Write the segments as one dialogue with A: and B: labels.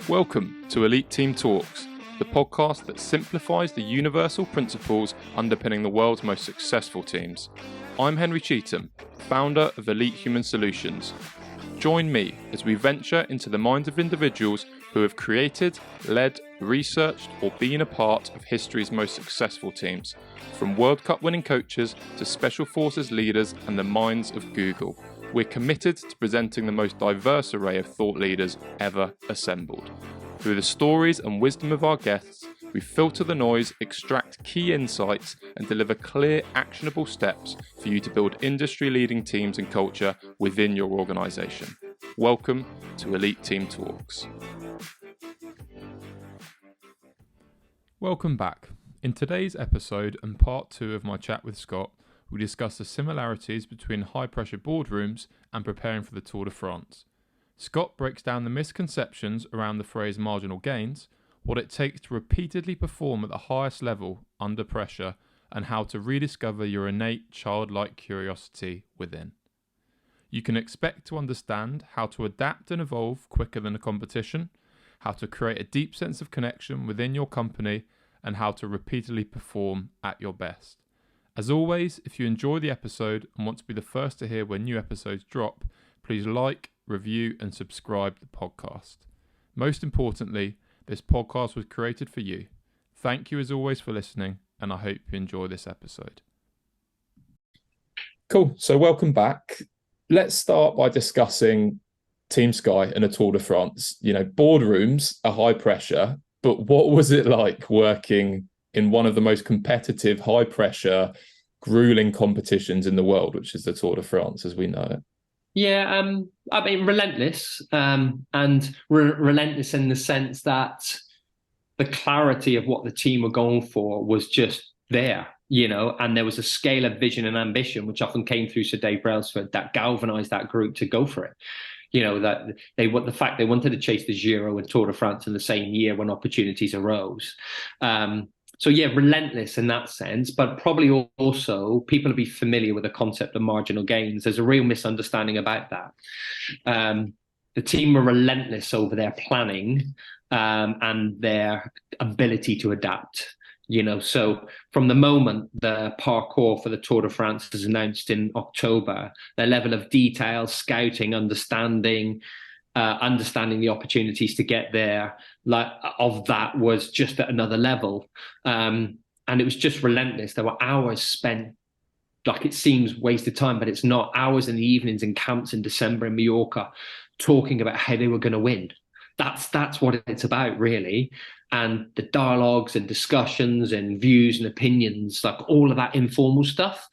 A: Welcome to Elite Team Talks, the podcast that simplifies the universal principles underpinning the world's most successful teams. I'm Henry Cheetham, founder of Elite Human Solutions. Join me as we venture into the minds of individuals who have created, led, researched, or been a part of history's most successful teams, from World Cup winning coaches to Special Forces leaders and the minds of Google. We're committed to presenting the most diverse array of thought leaders ever assembled. Through the stories and wisdom of our guests, we filter the noise, extract key insights, and deliver clear, actionable steps for you to build industry-leading teams and culture within your organisation. Welcome to Elite Team Talks. Welcome back. In today's episode and part 2 of my chat with Scott, we discuss the similarities between high-pressure boardrooms and preparing for the Tour de France. Scott breaks down the misconceptions around the phrase marginal gains, what it takes to repeatedly perform at the highest level under pressure, and how to rediscover your innate childlike curiosity within. You can expect to understand how to adapt and evolve quicker than a competition, how to create a deep sense of connection within your company, and how to repeatedly perform at your best. As always, if you enjoy the episode and want to be the first to hear when new episodes drop, please like, review, and subscribe to the podcast. Most importantly, this podcast was created for you. Thank you as always for listening, and I hope you enjoy this episode. Cool. So welcome back. Let's start by discussing Team Sky and the Tour de France. You know, boardrooms are high pressure, but what was it like working in one of the most competitive, high pressure, grueling competitions in the world, which is the Tour de France as we know it?
B: Yeah, I mean, relentless, and relentless in the sense that the clarity of what the team were going for was just there, you know, and there was a scale of vision and ambition, which often came through Sir Dave Brailsford, that galvanized that group to go for it. You know, that the fact they wanted to chase the Giro and Tour de France in the same year when opportunities arose. So yeah, relentless in that sense, but probably also people will be familiar with the concept of marginal gains. There's a real misunderstanding about that. The team were relentless over their planning and their ability to adapt. You know, so from the moment the parcours for the Tour de France was announced in October, their level of detail, scouting, understanding the opportunities to get there, of that was just at another level. And it was just relentless. There were hours spent, like it seems wasted time, but it's not. Hours in the evenings in camps in December in Mallorca, talking about how they were going to win. That's what it's about, really. And the dialogues and discussions and views and opinions, like all of that informal stuff,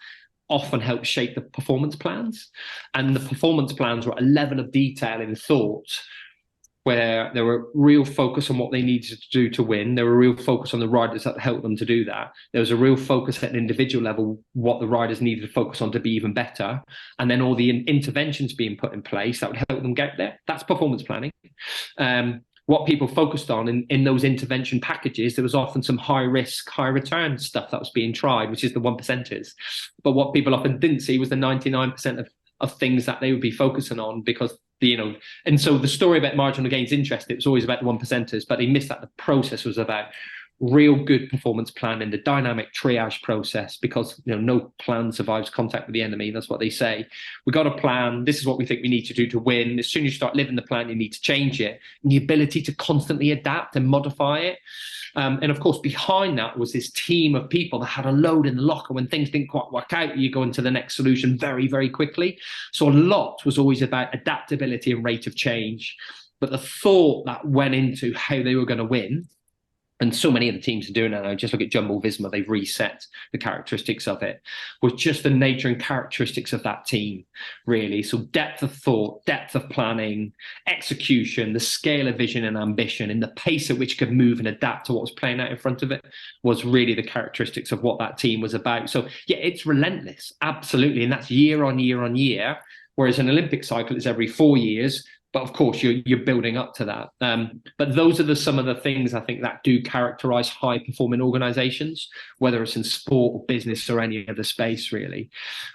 B: often helps shape the performance plans. And the performance plans were a level of detail in thought where there were real focus on what they needed to do to win. There were real focus on the riders that helped them to do that. There was a real focus at an individual level, what the riders needed to focus on to be even better. And then all the interventions being put in place that would help them get there. That's performance planning. What people focused on in those intervention packages, there was often some high risk, high return stuff that was being tried, which is the 1%ers. But what people often didn't see was the 99% of things that they would be focusing on, because, you know, and so the story about marginal gains interest, it was always about the 1%ers, but they missed that the process was about real good performance planning, the dynamic triage process, because, you know, no plan survives contact with the enemy. That's what they say. We got a plan. This is what we think we need to do to win. As soon as you start living the plan, you need to change it. And the ability to constantly adapt and modify it. And of course, behind that was this team of people that had a load in the locker. When things didn't quite work out, you go into the next solution very, very quickly. So a lot was always about adaptability and rate of change. But the thought that went into how they were going to win, and so many of the teams are doing that now, just look at Jumbo-Visma, they've reset the characteristics of it, was just the nature and characteristics of that team, really. So depth of thought, depth of planning, execution, the scale of vision and ambition, and the pace at which it could move and adapt to what was playing out in front of it was really the characteristics of what that team was about. So yeah, it's relentless, absolutely. And that's year on year on year, whereas an Olympic cycle is every 4 years. But of course, you're building up to that. But those are some of the things I think that do characterize high-performing organizations, whether it's in sport or business or any other space, really.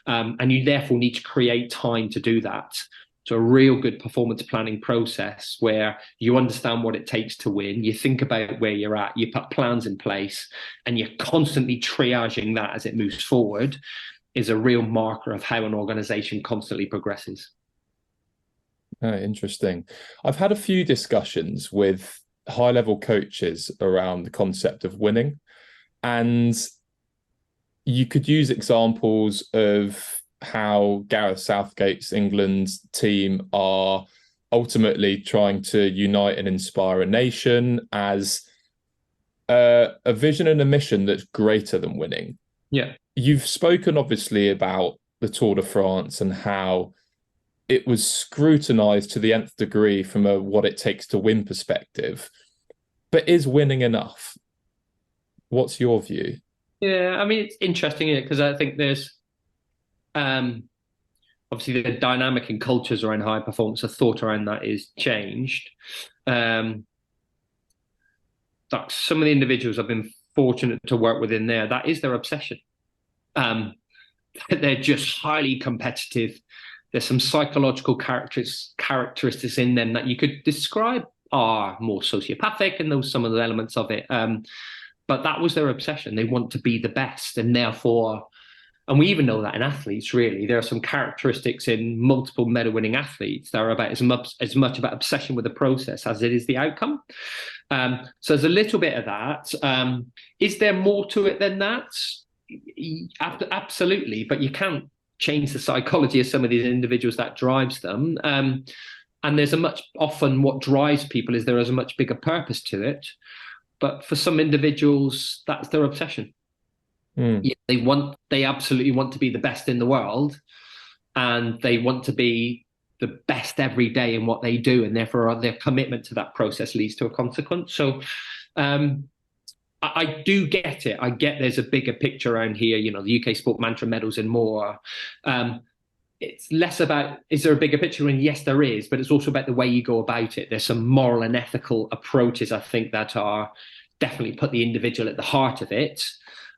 B: And you therefore need to create time to do that. So a real good performance planning process where you understand what it takes to win, you think about where you're at, you put plans in place, and you're constantly triaging that as it moves forward, is a real marker of how an organization constantly progresses.
A: Oh, interesting. I've had a few discussions with high-level coaches around the concept of winning, and you could use examples of how Gareth Southgate's England team are ultimately trying to unite and inspire a nation as a vision and a mission that's greater than winning.
B: Yeah.
A: You've spoken obviously about the Tour de France and how it was scrutinized to the nth degree from a what it takes to win perspective. But is winning enough? What's your view?
B: Yeah, I mean, it's interesting because I think there's obviously the dynamic in cultures around high performance, the thought around that is changed. Like some of the individuals I've been fortunate to work with in there, that is their obsession. They're just highly competitive. There's some psychological characteristics in them that you could describe are more sociopathic, and those some of the elements of it. But that was their obsession. They want to be the best, and therefore, and we even know that in athletes, really, there are some characteristics in multiple medal-winning athletes that are about as much about obsession with the process as it is the outcome. So there's a little bit of that. Is there more to it than that? Absolutely, but you can't change the psychology of some of these individuals that drives them. And there's a much often what drives people is there is a much bigger purpose to it. But for some individuals, that's their obsession. Yeah, they absolutely want to be the best in the world, and they want to be the best every day in what they do, and therefore their commitment to that process leads to a consequence. So I do get it. I get there's a bigger picture around here, you know, the UK sport mantra medals and more. It's less about, is there a bigger picture? And yes, there is, but it's also about the way you go about it. There's some moral and ethical approaches, I think, that are definitely put the individual at the heart of it.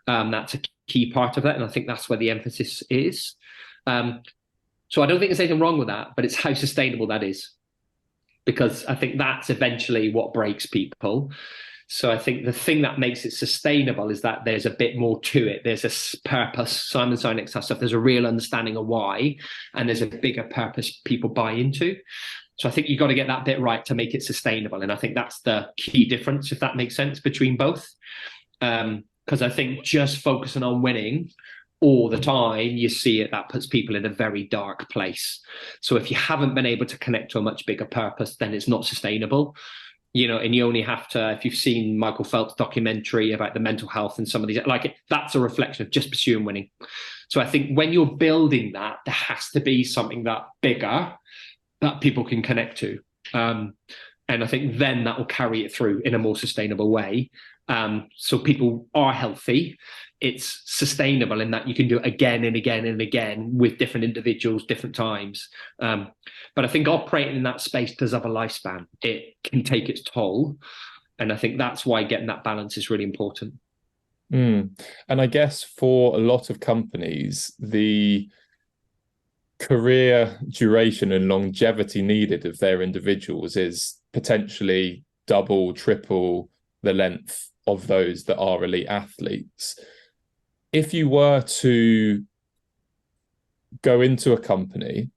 B: That's a key part of that. And I think that's where the emphasis is. So I don't think there's anything wrong with that, but it's how sustainable that is. Because I think that's eventually what breaks people. So I think the thing that makes it sustainable is that there's a bit more to it. There's a purpose. Simon Sinek stuff. There's a real understanding of why, and there's a bigger purpose people buy into. So I think you've got to get that bit right to make it sustainable. And I think that's the key difference, if that makes sense, between both. Because I think just focusing on winning all the time, you see it, that puts people in a very dark place. So if you haven't been able to connect to a much bigger purpose, then it's not sustainable. You know, and you only have to, if you've seen Michael Phelps' documentary about the mental health and some of these, like that's a reflection of just pursuing winning. So I think when you're building that, there has to be something that bigger that people can connect to. And I think then that will carry it through in a more sustainable way. So people are healthy. It's sustainable in that you can do it again and again and again with different individuals, different times. But I think operating in that space does have a lifespan. It can take its toll. And I think that's why getting that balance is really important.
A: And I guess for a lot of companies, the career duration and longevity needed of their individuals is potentially double, triple the length of those that are elite athletes. If you were to go into a company,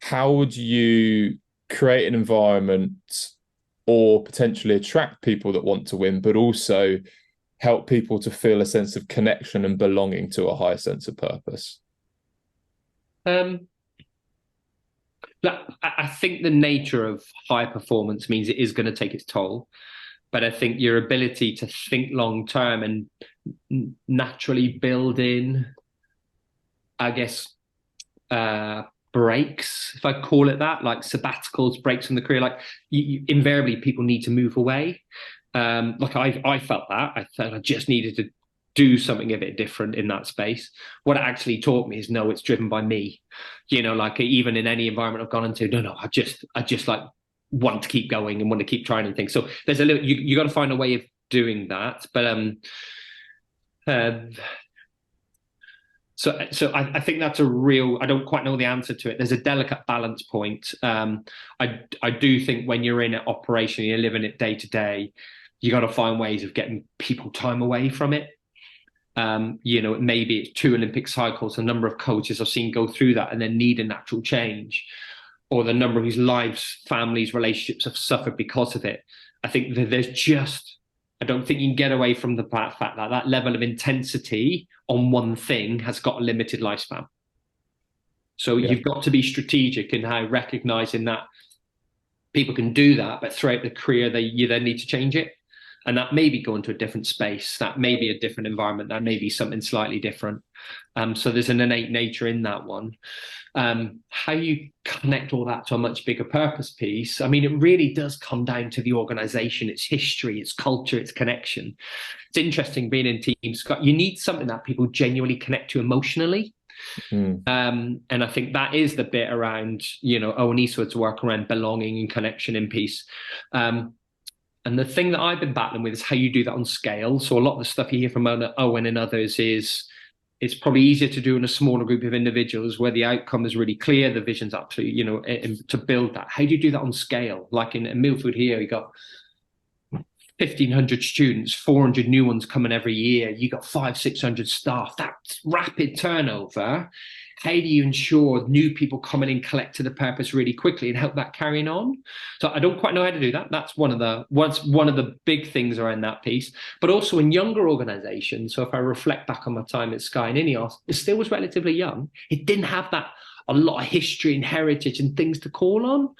A: how would you create an environment or potentially attract people that want to win, but also help people to feel a sense of connection and belonging to a higher sense of purpose?
B: I think the nature of high performance means it is going to take its toll. But I think your ability to think long term and naturally build in, I guess, breaks, if I call it that, like sabbaticals, breaks in the career, like invariably people need to move away. Like I felt that. I felt I just needed to do something a bit different in that space. What it actually taught me is, no, it's driven by me. You know, like even in any environment I've gone into, no, I just like want to keep going and want to keep trying and things. So there's a little, you got to find a way of doing that. But I think that's a real. I don't quite know the answer to it. There's a delicate balance point. I do think when you're in an operation, you're living it day to day, you got to find ways of getting people time away from it. Maybe it's 2 Olympic cycles. A number of coaches I've seen go through that and then need a natural change, or the number whose lives, families, relationships have suffered because of it. I think that I don't think you can get away from the fact that that level of intensity on one thing has got a limited lifespan. So you've got to be strategic in how recognizing that people can do that, but throughout the career, you then need to change it. And that may be going to a different space, that may be a different environment, that may be something slightly different. So there's an innate nature in that one. How you connect all that to a much bigger purpose piece, I mean, it really does come down to the organization, its history, its culture, its connection. It's interesting being in teams, Scott, you need something that people genuinely connect to emotionally. And I think that is the bit around, Owen Eastwood's work around belonging and connection in peace. And the thing that I've been battling with is how you do that on scale. So a lot of the stuff you hear from Owen and others is it's probably easier to do in a smaller group of individuals where the outcome is really clear, the vision's absolutely, to build that. How do you do that on scale? Like in Milford here, you got 1,500 students, 400 new ones coming every year. You got 500-600 staff. That's rapid turnover. How do you ensure new people coming in collect to the purpose really quickly and help that carrying on? So I don't quite know how to do that. That's one of the big things around that piece. But also in younger organizations, so if I reflect back on my time at Sky and Ineos, it still was relatively young. It didn't have a lot of history and heritage and things to call on.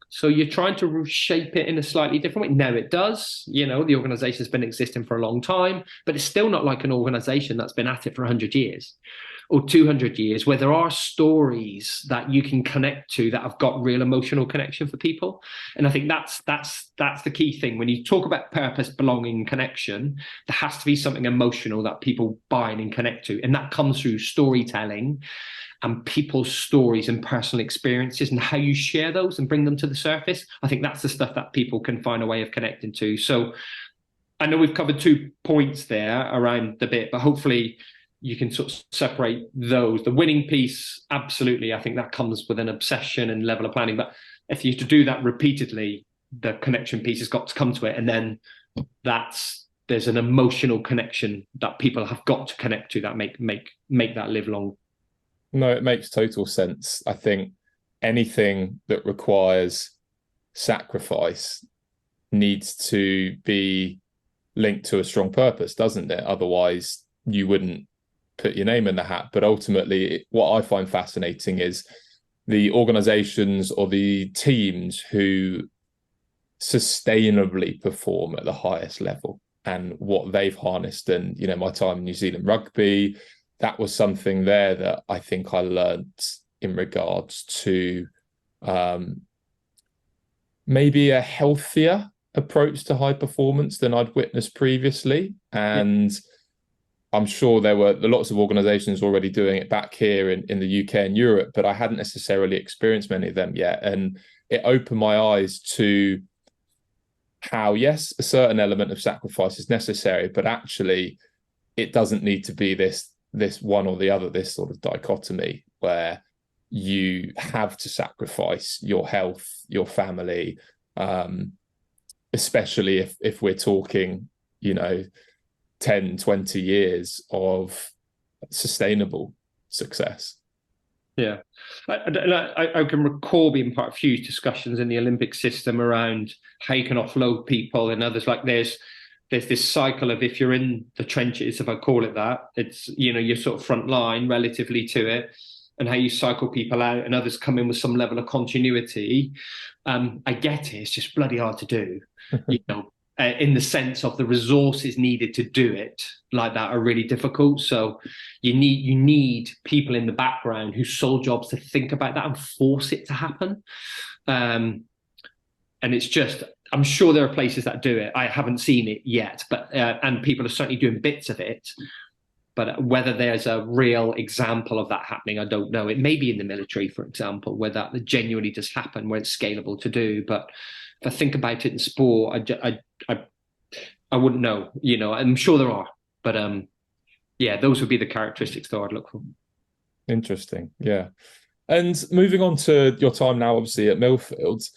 B: So you're trying to shape it in a slightly different way. Now it does, the organization's been existing for a long time, but it's still not like an organization that's been at it for 100 years or 200 years, where there are stories that you can connect to that have got real emotional connection for people. And I think that's the key thing. When you talk about purpose, belonging, connection, there has to be something emotional that people buy in and connect to. And that comes through storytelling and people's stories and personal experiences and how you share those and bring them to the surface. I think that's the stuff that people can find a way of connecting to. So I know we've covered 2 points there around the bit, but hopefully you can sort of separate those. The winning piece, absolutely, I think that comes with an obsession and level of planning. But if you to do that repeatedly, the connection piece has got to come to it. And then there's an emotional connection that people have got to connect to that make that live long.
A: No, it makes total sense. I think anything that requires sacrifice needs to be linked to a strong purpose, doesn't it? Otherwise, you wouldn't put your name in the hat. But ultimately, what I find fascinating is the organizations or the teams who sustainably perform at the highest level and what they've harnessed. And, my time in New Zealand rugby, that was something there that I think I learned in regards to maybe a healthier approach to high performance than I'd witnessed previously. And I'm sure there were lots of organizations already doing it back here in the UK and Europe, but I hadn't necessarily experienced many of them yet. And it opened my eyes to how, yes, a certain element of sacrifice is necessary, but actually it doesn't need to be this one or the other, this sort of dichotomy where you have to sacrifice your health, your family, especially if we're talking, 10, 20 years of sustainable success.
B: Yeah. I can recall being part of huge discussions in the Olympic system around how you can offload people and others. Like there's this cycle of, if you're in the trenches, if I call it that, it's, you're sort of front line relatively to it, and how you cycle people out and others come in with some level of continuity. I get it. It's just bloody hard to do, in the sense of the resources needed to do it like that are really difficult. So you need people in the background whose sole job's to think about that and force it to happen. And it's just, I'm sure there are places that do it. I haven't seen it yet, but and people are certainly doing bits of it. But whether there's a real example of that happening, I don't know. It may be in the military, for example, where that genuinely does happen, where it's scalable to do. But if I think about it in sport, I wouldn't know. I'm sure there are, but yeah, those would be the characteristics that I'd look for.
A: Interesting. Yeah. And moving on to your time now, obviously at Millfield,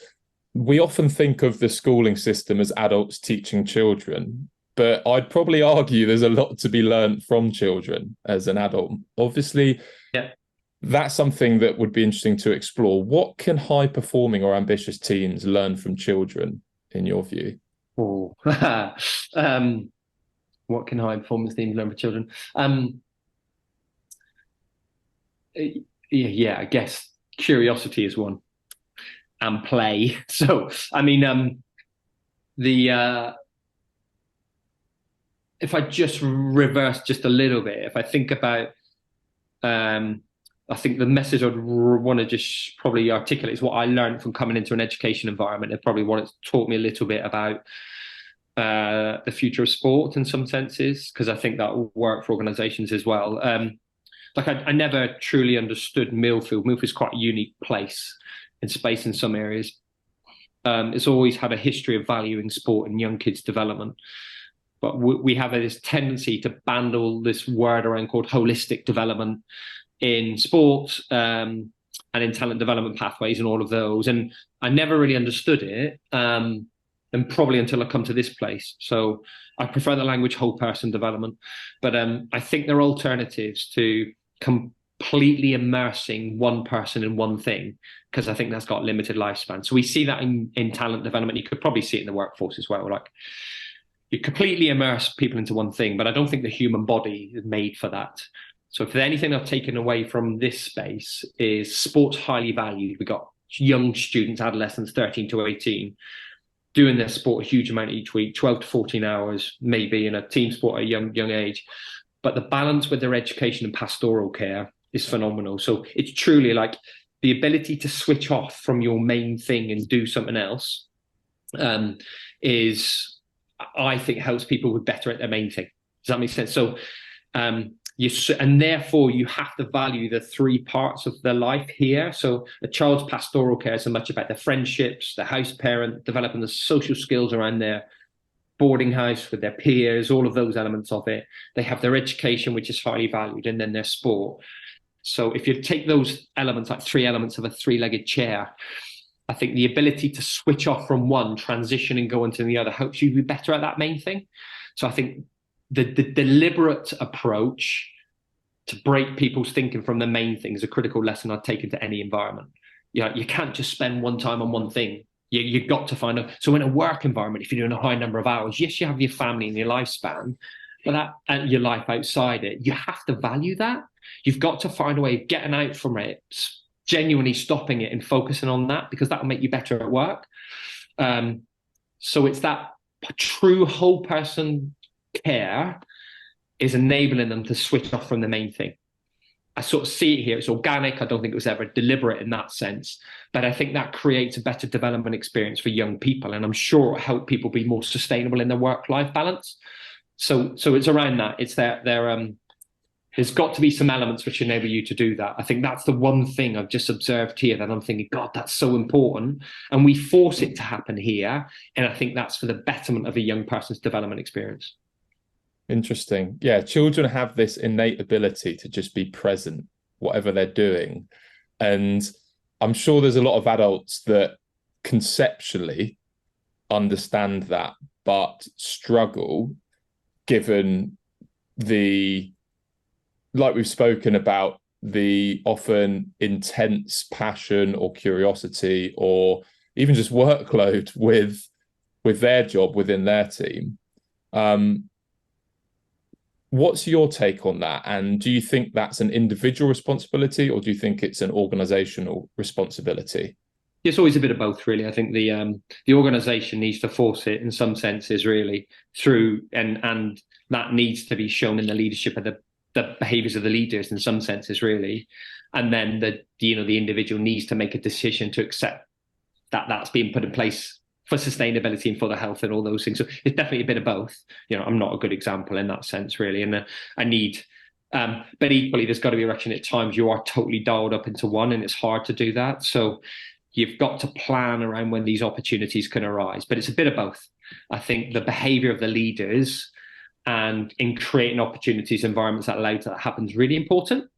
A: we often think of the schooling system as adults teaching children, but I'd probably argue there's a lot to be learned from children as an adult. Obviously,
B: Yeah.
A: that's something that would be interesting to explore. What can high performing or ambitious teams learn from children, in your view?
B: Oh, what can high performance teams learn for children? Yeah, I guess curiosity is one, and play. So, I mean, if I just reverse just a little bit, if I think about, I think the message I'd want to just probably articulate is what I learned from coming into an education environment. It probably what it's taught me a little bit about the future of sport in some senses, because I think that will work for organisations as well. Like I never truly understood Millfield. Millfield is quite a unique place in space in some areas. It's always had a history of valuing sport and young kids' development. But we have this tendency to bundle this word around called holistic development in sport and in talent development pathways and all of those. And I never really understood it, and probably until I come to this place. So I prefer the language whole person development. But I think there are alternatives to completely immersing one person in one thing, because I think that's got limited lifespan. So we see that in talent development. You could probably see it in the workforce as well. Like, you completely immerse people into one thing, but I don't think the human body is made for that. So if there's anything I've taken away from this space is sport's highly valued. We've got young students, adolescents, 13 to 18, doing their sport a huge amount each week, 12 to 14 hours, maybe in a team sport at a young age. But the balance with their education and pastoral care is phenomenal. So it's truly like the ability to switch off from your main thing and do something else is, I think, helps people with better at their main thing. Does that make sense? So and therefore you have to value the three parts of their life here. So a child's pastoral care is so much about their friendships, their house parent, developing the social skills around their boarding house with their peers, all of those elements of it. They have their education, which is highly valued, and then their sport. So if you take those elements, like three elements of a three-legged chair, I think the ability to switch off from one, transition and go into the other helps you be better at that main thing. So I think the deliberate approach to break people's thinking from the main thing is a critical lesson I'd take into any environment. You can't just spend one time on one thing. You've got to find out. So in a work environment, if you're doing a high number of hours, yes, you have your family and your lifespan, but that and your life outside it, you have to value that. You've got to find a way of getting out from it, genuinely stopping it and focusing on that, because that will make you better at work. So it's that true whole person care is enabling them to switch off from the main thing. I sort of see it here. It's organic. I don't think it was ever deliberate in that sense, but I think that creates a better development experience for young people, and I'm sure it'll help people be more sustainable in their work-life balance. So it's around that. It's that there's got to be some elements which enable you to do that. I think that's the one thing I've just observed here that I'm thinking, God, that's so important. And we force it to happen here. And I think that's for the betterment of a young person's development experience.
A: Interesting. Yeah, children have this innate ability to just be present, whatever they're doing. And I'm sure there's a lot of adults that conceptually understand that, but struggle given the, like we've spoken about, the often intense passion or curiosity or even just workload with their job within their team. What's your take on that? And do you think that's an individual responsibility, or do you think it's an organizational responsibility?
B: It's always a bit of both, really. I think the organization needs to force it in some senses, really, through and that needs to be shown in the leadership of the behaviors of the leaders in some senses, really. And then the individual needs to make a decision to accept that that's being put in place for sustainability and for the health and all those things. So it's definitely a bit of both. I'm not a good example in that sense, really. And I need, but equally, there's got to be a recognition at times you are totally dialed up into one, and it's hard to do that. So you've got to plan around when these opportunities can arise, but it's a bit of both. I think the behavior of the leaders and in creating opportunities, environments that allow that to happen is really important.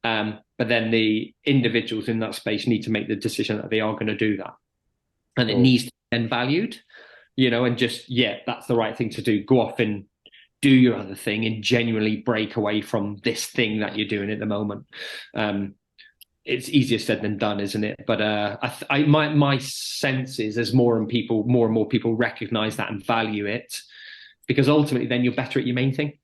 B: But then the individuals in that space need to make the decision that they are going to do that. And it needs to be then valued, and just, that's the right thing to do. Go off and do your other thing and genuinely break away from this thing that you're doing at the moment. It's easier said than done, isn't it? But my sense is as more and more people recognize that and value it, because ultimately then you're better at your main thing.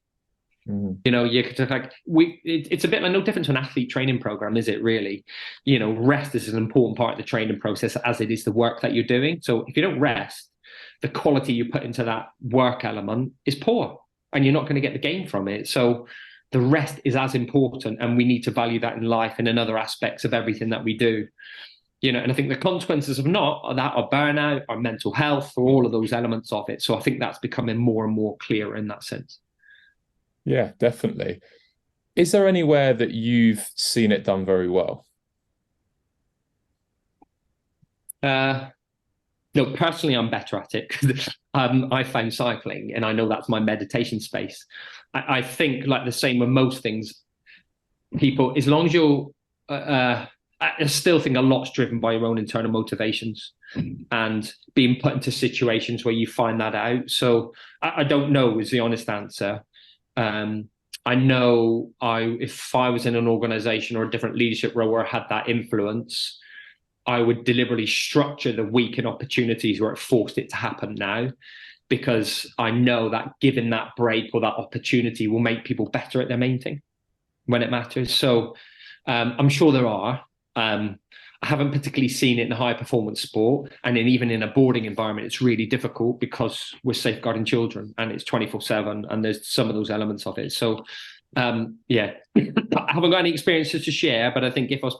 B: It's a bit like no different to an athlete training program, is it really? Rest is an important part of the training process as it is the work that you're doing. So if you don't rest, the quality you put into that work element is poor and you're not going to get the gain from it. So the rest is as important, and we need to value that in life and in other aspects of everything that we do. And I think the consequences of not that are burnout, or mental health, or all of those elements of it. So I think that's becoming more and more clear in that sense.
A: Yeah, definitely. Is there anywhere that you've seen it done very well?
B: No, personally, I'm better at it because I found cycling, and I know that's my meditation space. I think, like the same with most things, people, as long as you're, I still think a lot's driven by your own internal motivations and being put into situations where you find that out. So I don't know is the honest answer. I know if I was in an organization or a different leadership role where I had that influence, I would deliberately structure the week and opportunities where it forced it to happen now, because I know that giving that break or that opportunity will make people better at their main thing when it matters. So I'm sure there are. I haven't particularly seen it in a high performance sport, and even in a boarding environment, it's really difficult because we're safeguarding children and it's 24/7, and there's some of those elements of it. So I haven't got any experiences to share, but I think if I was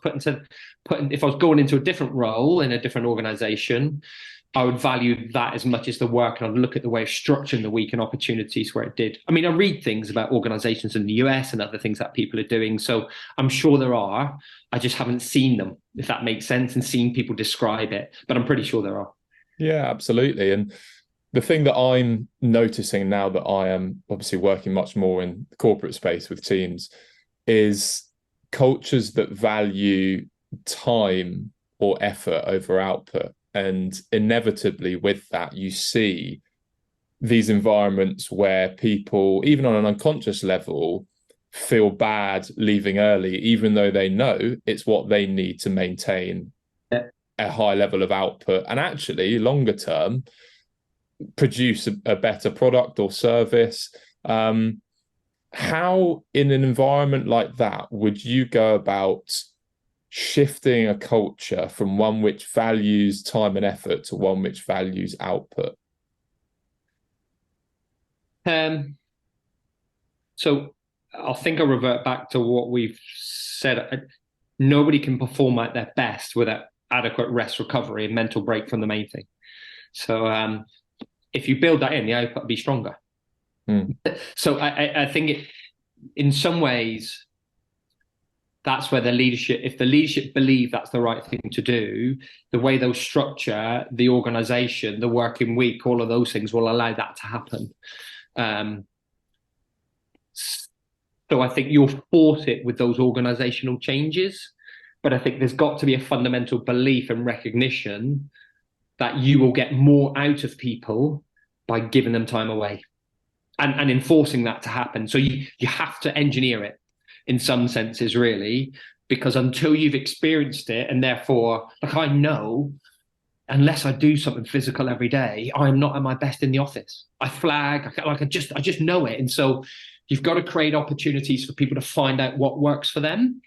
B: going into a different role in a different organization, I would value that as much as the work, and I'd look at the way of structuring the week and opportunities where it did. I mean, I read things about organizations in the US and other things that people are doing, so I'm sure there are. I just haven't seen them, if that makes sense, and seen people describe it, but I'm pretty sure there are.
A: Yeah, absolutely. And the thing that I'm noticing now that I am obviously working much more in the corporate space with teams is cultures that value time or effort over output. And inevitably with that, you see these environments where people, even on an unconscious level, feel bad leaving early, even though they know it's what they need to maintain a high level of output and actually longer term produce a better product or service. How in an environment like that would you go about shifting a culture from one which values time and effort to one which values output?
B: So I think I'll revert back to what we've said. Nobody can perform at their best without adequate rest, recovery, and mental break from the main thing. So if you build that in, the output will be stronger. So I think in some ways, that's where if the leadership believe that's the right thing to do, the way they'll structure the organization, the working week, all of those things will allow that to happen. So I think you'll force it with those organizational changes, but I think there's got to be a fundamental belief and recognition that you will get more out of people by giving them time away and enforcing that to happen. So you have to engineer it in some senses, really, because until you've experienced it, and therefore, like, I know, unless I do something physical every day, I'm not at my best in the office. I flag, I just know it. And so you've got to create opportunities for people to find out what works for them.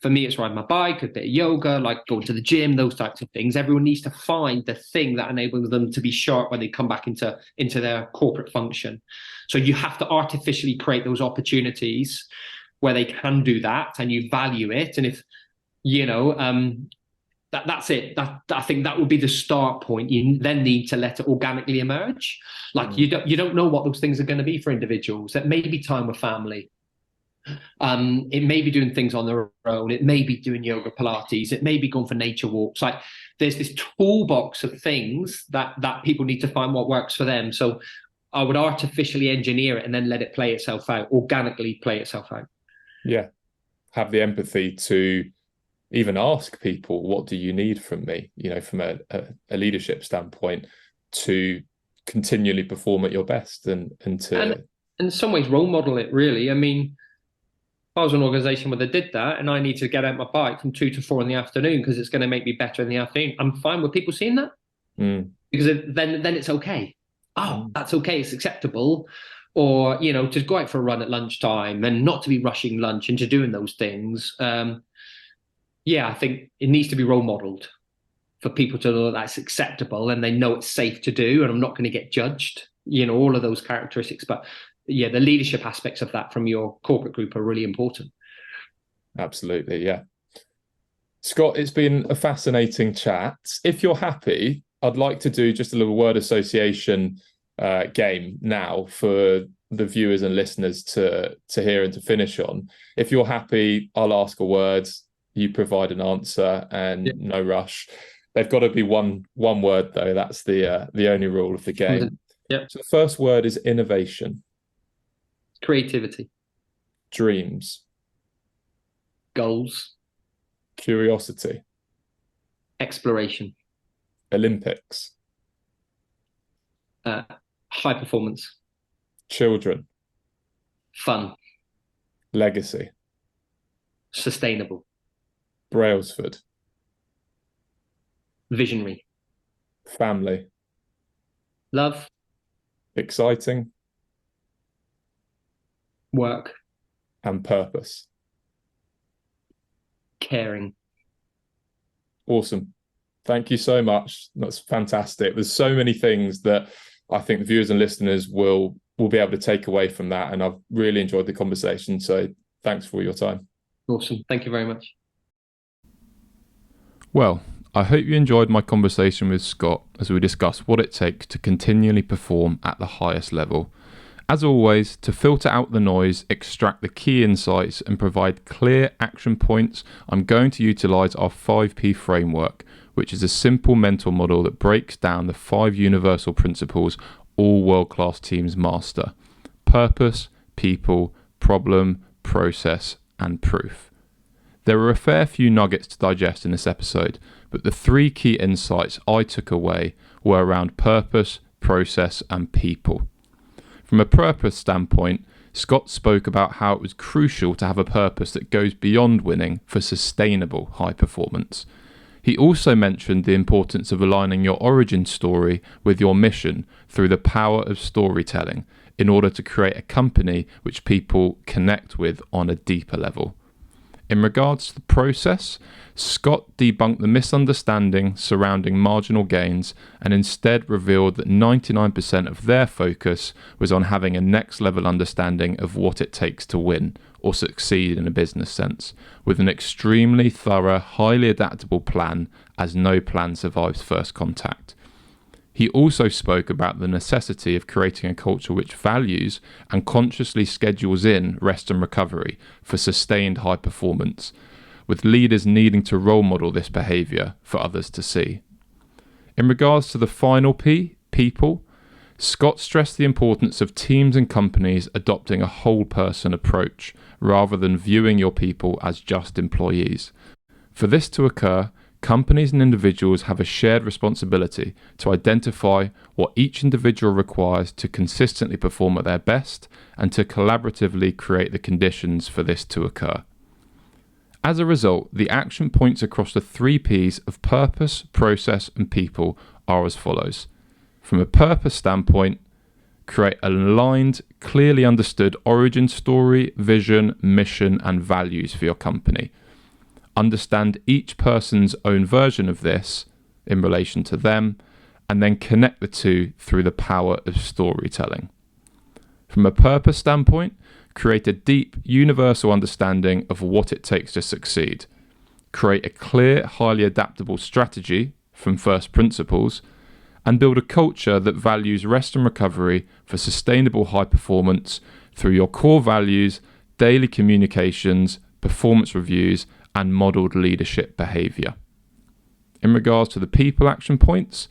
B: For me, it's riding my bike, a bit of yoga, like going to the gym, those types of things. Everyone needs to find the thing that enables them to be sharp when they come back into their corporate function. So you have to artificially create those opportunities where they can do that, and you value it. And if, that's it. I think that would be the start point. You then need to let it organically emerge. Like you don't know what those things are going to be for individuals. It may be time with family. It may be doing things on their own. It may be doing yoga, Pilates. It may be going for nature walks. Like there's this toolbox of things that people need to find what works for them. So I would artificially engineer it and then let it play itself out, organically play itself out.
A: Yeah. Have the empathy to even ask people, what do you need from me? From a leadership standpoint, to continually perform at your best and
B: in some ways role model it, really. I mean, if I was an organization where they did that and I need to get out my bike from 2 to 4 in the afternoon because it's going to make me better in the afternoon, I'm fine with people seeing that. Because then it's okay. That's okay, it's acceptable. Or, to go out for a run at lunchtime and not to be rushing lunch into doing those things. I think it needs to be role modeled for people to know that's acceptable and they know it's safe to do and I'm not going to get judged, all of those characteristics. But the leadership aspects of that from your corporate group are really important.
A: Absolutely, yeah. Scott, it's been a fascinating chat. If you're happy, I'd like to do just a little word association game now for the viewers and listeners to hear and to finish on. If you're happy, I'll ask a word, you provide an answer, and no rush. They've got to be one word though. That's the only rule of the game.
B: Yeah.
A: So the first word is innovation.
B: Creativity.
A: Dreams.
B: Goals.
A: Curiosity.
B: Exploration.
A: Olympics.
B: High performance.
A: Children.
B: Fun.
A: Legacy.
B: Sustainable.
A: Brailsford.
B: Visionary.
A: Family.
B: Love.
A: Exciting.
B: Work.
A: And purpose.
B: Caring.
A: Awesome. Thank you so much. That's fantastic. There's so many things that I think the viewers and listeners will be able to take away from that. And I've really enjoyed the conversation. So thanks for your time.
B: Awesome. Thank you very much.
A: Well, I hope you enjoyed my conversation with Scott as we discuss what it takes to continually perform at the highest level. As always, to filter out the noise, extract the key insights and provide clear action points, I'm going to utilise our 5P framework, which is a simple mental model that breaks down the 5 universal principles all world-class teams master: purpose, people, problem, process, and proof. There were a fair few nuggets to digest in this episode, but the 3 key insights I took away were around purpose, process, and people. From a purpose standpoint, Scott spoke about how it was crucial to have a purpose that goes beyond winning for sustainable high performance. He also mentioned the importance of aligning your origin story with your mission through the power of storytelling in order to create a company which people connect with on a deeper level. In regards to the process, Scott debunked the misunderstanding surrounding marginal gains and instead revealed that 99% of their focus was on having a next level understanding of what it takes to win or succeed in a business sense, with an extremely thorough, highly adaptable plan, as no plan survives first contact. He also spoke about the necessity of creating a culture which values and consciously schedules in rest and recovery for sustained high performance, with leaders needing to role model this behaviour for others to see. In regards to the final P, people, Scott stressed the importance of teams and companies adopting a whole person approach rather than viewing your people as just employees. For this to occur, companies and individuals have a shared responsibility to identify what each individual requires to consistently perform at their best and to collaboratively create the conditions for this to occur. As a result, the action points across the 3 Ps of purpose, process, and people are as follows. From a purpose standpoint, create an aligned, clearly understood origin story, vision, mission, and values for your company. Understand each person's own version of this in relation to them, and then connect the two through the power of storytelling. From a purpose standpoint, create a deep, universal understanding of what it takes to succeed. Create a clear, highly adaptable strategy from first principles, and build a culture that values rest and recovery for sustainable high performance through your core values, daily communications, performance reviews, and modelled leadership behaviour. In regards to the people action points,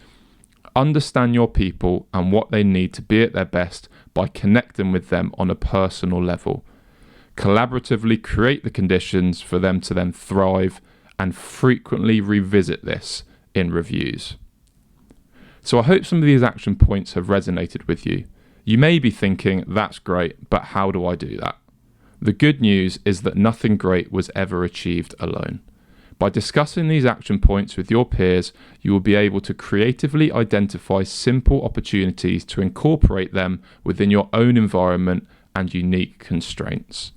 A: Understand your people and what they need to be at their best by connecting with them on a personal level. Collaboratively create the conditions for them to then thrive, and frequently revisit this in reviews. So I hope some of these action points have resonated with you. You may be thinking, that's great, but how do I do that? The good news is that nothing great was ever achieved alone. By discussing these action points with your peers, you will be able to creatively identify simple opportunities to incorporate them within your own environment and unique constraints.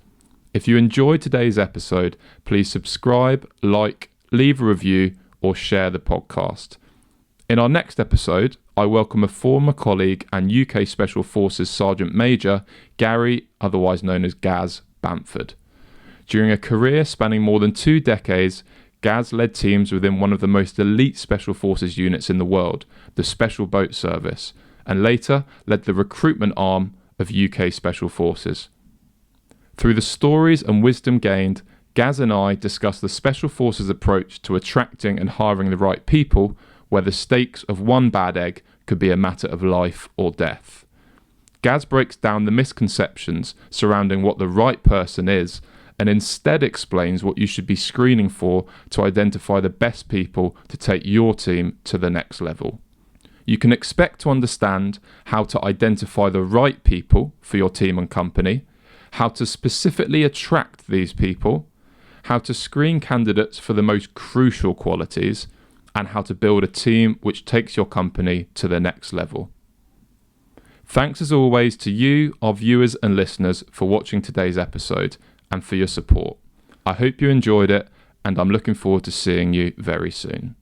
A: If you enjoyed today's episode, please subscribe, like, leave a review, or share the podcast. In our next episode, I welcome a former colleague and UK Special Forces Sergeant Major, Gary, otherwise known as Gaz, Bamford. During a career spanning more than 2 decades, Gaz led teams within one of the most elite Special Forces units in the world, the Special Boat Service, and later led the recruitment arm of UK Special Forces. Through the stories and wisdom gained, Gaz and I discuss the Special Forces approach to attracting and hiring the right people, where the stakes of one bad egg could be a matter of life or death. Gaz breaks down the misconceptions surrounding what the right person is, and instead explains what you should be screening for to identify the best people to take your team to the next level. You can expect to understand how to identify the right people for your team and company, how to specifically attract these people, how to screen candidates for the most crucial qualities, and how to build a team which takes your company to the next level. Thanks as always to you, our viewers and listeners, for watching today's episode and for your support. I hope you enjoyed it, and I'm looking forward to seeing you very soon.